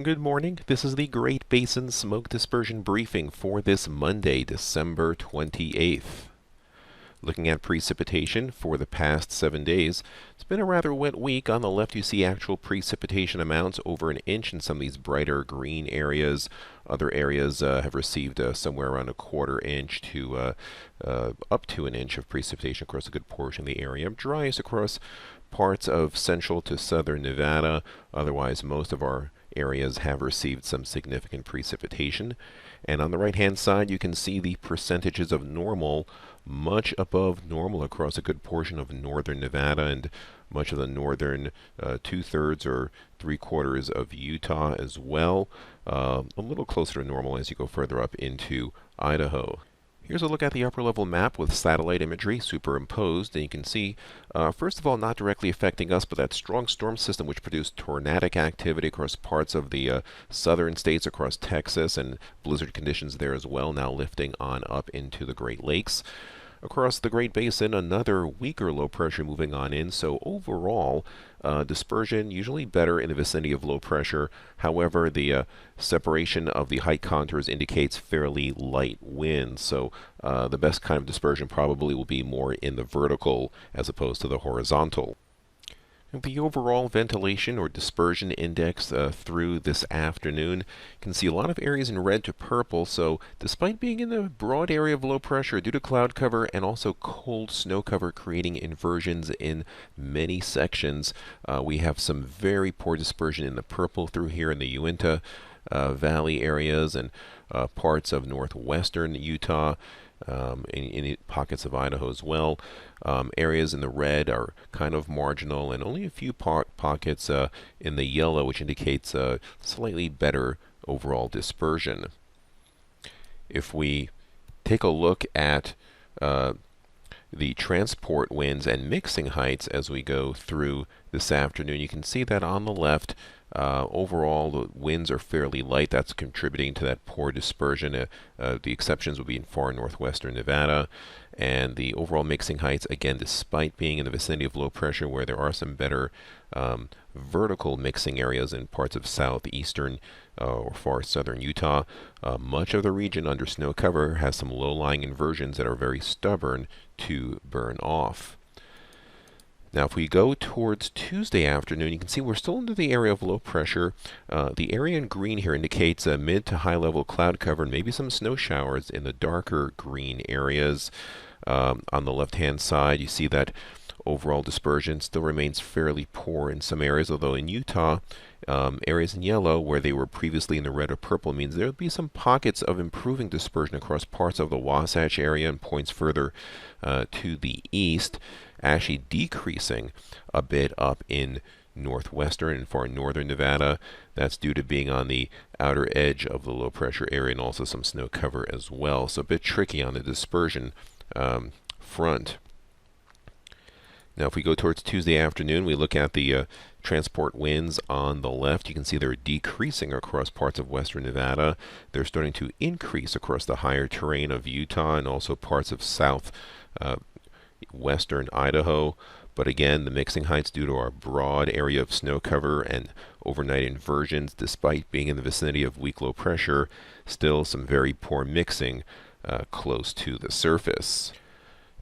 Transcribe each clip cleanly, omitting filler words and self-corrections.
Good morning. This is the Great Basin Smoke Dispersion Briefing for this Monday, December 28th. Looking at precipitation for the past 7 days, it's been a rather wet week. On the left, you see actual precipitation amounts over an inch in some of these brighter green areas. Other areas have received somewhere around a quarter inch to up to an inch of precipitation across a good portion of the area. Driest across parts of central to southern Nevada. Otherwise, most of our areas have received some significant precipitation. And on the right-hand side, you can see the percentages of normal, much above normal across a good portion of northern Nevada and much of the northern two-thirds or three-quarters of Utah as well. A little closer to normal as you go further up into Idaho. Here's a look at the upper level map with satellite imagery superimposed, and you can see, first of all, not directly affecting us, but that strong storm system which produced tornadic activity across parts of the southern states across Texas, and blizzard conditions there as well, now lifting on up into the Great Lakes. Across the Great Basin, another weaker low pressure moving on in, so overall, dispersion usually better in the vicinity of low pressure. However, the separation of the height contours indicates fairly light winds, so the best kind of dispersion probably will be more in the vertical as opposed to the horizontal. The overall ventilation or dispersion index through this afternoon, you can see a lot of areas in red to purple, so despite being in the broad area of low pressure due to cloud cover and also cold snow cover creating inversions in many sections, we have some very poor dispersion in the purple through here in the Uinta Valley areas and parts of northwestern Utah. In pockets of Idaho as well. Areas in the red are kind of marginal, and only a few pockets in the yellow, which indicates slightly better overall dispersion. If we take a look at the transport winds and mixing heights as we go through this afternoon, you can see that on the left, overall, the winds are fairly light. That's contributing to that poor dispersion. The exceptions would be in far northwestern Nevada. And the overall mixing heights, again, despite being in the vicinity of low pressure where there are some better vertical mixing areas in parts of southeastern or far southern Utah, much of the region under snow cover has some low-lying inversions that are very stubborn to burn off. Now, if we go towards Tuesday afternoon, you can see we're still into the area of low pressure. The area in green here indicates a mid to high level cloud cover and maybe some snow showers in the darker green areas. On the left-hand side, you see that overall dispersion still remains fairly poor in some areas, although in Utah, areas in yellow where they were previously in the red or purple means there will be some pockets of improving dispersion across parts of the Wasatch area and points further to the east, actually decreasing a bit up in northwestern and far northern Nevada. That's due to being on the outer edge of the low pressure area and also some snow cover as well. So a bit tricky on the dispersion front. Now, if we go towards Tuesday afternoon, we look at the transport winds on the left. You can see they're decreasing across parts of western Nevada. They're starting to increase across the higher terrain of Utah and also parts of western Idaho. But again, the mixing heights due to our broad area of snow cover and overnight inversions, despite being in the vicinity of weak low pressure, still some very poor mixing close to the surface.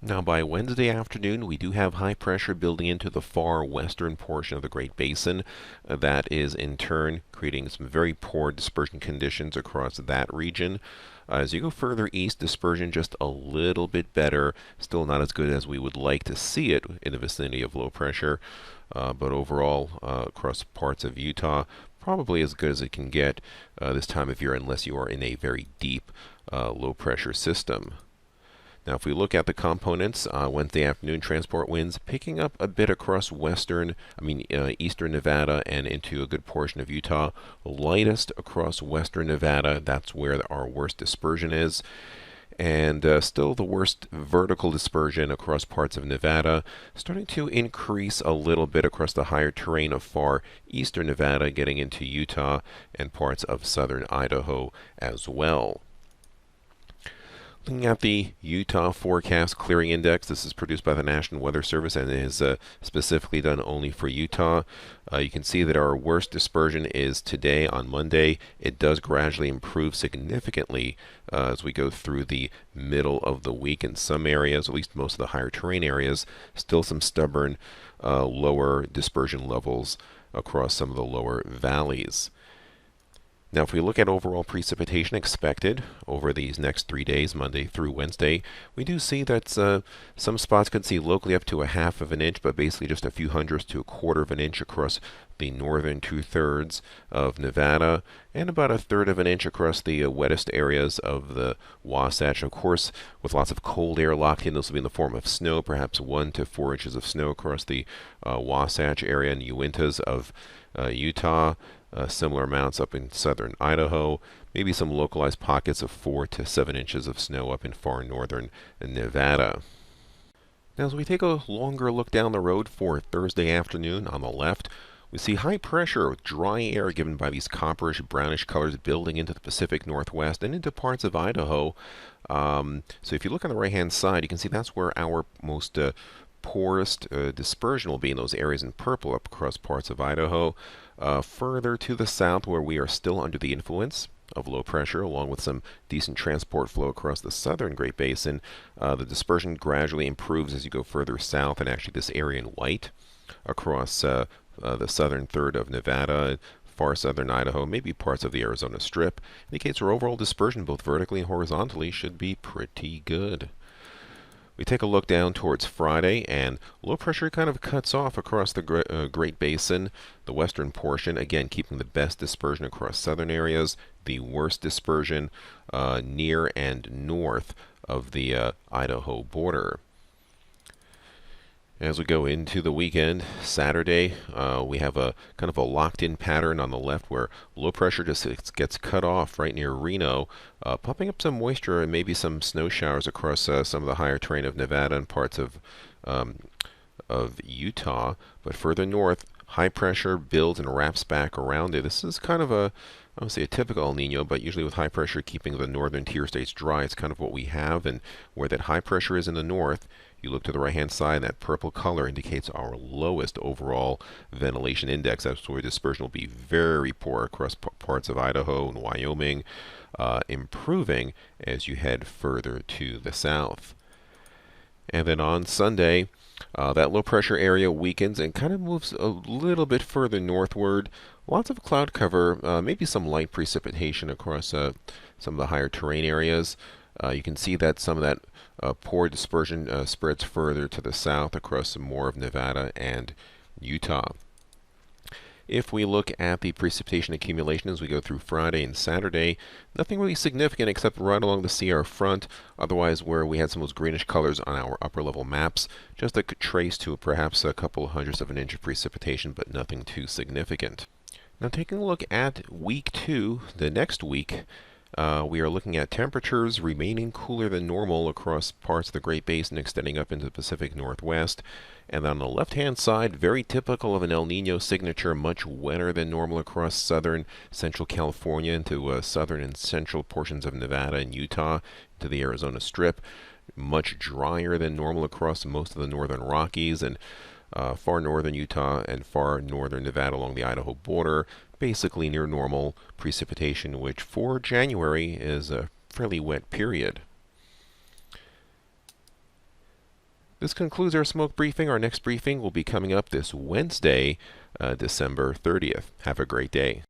Now, by Wednesday afternoon, we do have high pressure building into the far western portion of the Great Basin. That is, in turn, creating some very poor dispersion conditions across that region. As you go further east, dispersion just a little bit better. Still not as good as we would like to see it in the vicinity of low pressure. But overall, across parts of Utah, probably as good as it can get this time of year, unless you are in a very deep low pressure system. Now, if we look at the components, Wednesday afternoon transport winds picking up a bit across eastern Nevada and into a good portion of Utah. Lightest across western Nevada. That's where our worst dispersion is. And still the worst vertical dispersion across parts of Nevada, starting to increase a little bit across the higher terrain of far eastern Nevada, getting into Utah and parts of southern Idaho as well. Looking at the Utah Forecast Clearing Index, this is produced by the National Weather Service and is specifically done only for Utah. You can see that our worst dispersion is today on Monday. It does gradually improve significantly as we go through the middle of the week in some areas, at least most of the higher terrain areas. Still some stubborn lower dispersion levels across some of the lower valleys. Now, if we look at overall precipitation expected over these next 3 days, Monday through Wednesday, we do see that some spots could see locally up to 1/2 of an inch, but basically just a few hundredths to 1/4 of an inch across the northern 2/3 of Nevada, and about 1/3 of an inch across the wettest areas of the Wasatch. Of course, with lots of cold air locked in, this will be in the form of snow, perhaps 1 to 4 inches of snow across the Wasatch area and Uintas of Utah. Similar amounts up in southern Idaho, maybe some localized pockets of 4 to 7 inches of snow up in far northern Nevada. Now, as we take a longer look down the road for Thursday afternoon, on the left, we see high pressure with dry air given by these copperish brownish colors building into the Pacific Northwest and into parts of Idaho. So if you look on the right-hand side, you can see that's where our most poorest dispersion will be in those areas in purple up across parts of Idaho. Further to the south, where we are still under the influence of low pressure, along with some decent transport flow across the southern Great Basin, the dispersion gradually improves as you go further south, and actually this area in white across the southern third of Nevada, far southern Idaho, maybe parts of the Arizona Strip, indicates our overall dispersion, both vertically and horizontally, should be pretty good. We take a look down towards Friday, and low pressure kind of cuts off across the Great Basin, the western portion, again keeping the best dispersion across southern areas, the worst dispersion near and north of the Idaho border. As we go into the weekend, Saturday, we have a kind of a locked-in pattern on the left where low pressure just gets cut off right near Reno, pumping up some moisture and maybe some snow showers across some of the higher terrain of Nevada and parts of Utah. But further north, high pressure builds and wraps back around it. This is kind of I would say a typical El Nino, but usually with high pressure keeping the northern tier states dry, it's kind of what we have. And where that high pressure is in the north, you look to the right-hand side, that purple color indicates our lowest overall ventilation index. That's where dispersion will be very poor across parts of Idaho and Wyoming, improving as you head further to the south. And then on Sunday, that low pressure area weakens and kind of moves a little bit further northward. Lots of cloud cover, maybe some light precipitation across some of the higher terrain areas. You can see that some of that poor dispersion spreads further to the south across some more of Nevada and Utah. If we look at the precipitation accumulation as we go through Friday and Saturday, nothing really significant except right along the Sierra front. Otherwise, where we had some of those greenish colors on our upper level maps, just a trace to perhaps a couple hundredths of an inch of precipitation, but nothing too significant. Now, taking a look at week 2, the next week, we are looking at temperatures remaining cooler than normal across parts of the Great Basin extending up into the Pacific Northwest. And on the left-hand side, very typical of an El Nino signature, much wetter than normal across southern central California into southern and central portions of Nevada and Utah to the Arizona Strip. Much drier than normal across most of the northern Rockies and far northern Utah and far northern Nevada along the Idaho border. Basically near normal precipitation, which for January is a fairly wet period. This concludes our smoke briefing. Our next briefing will be coming up this Wednesday, December 30th. Have a great day.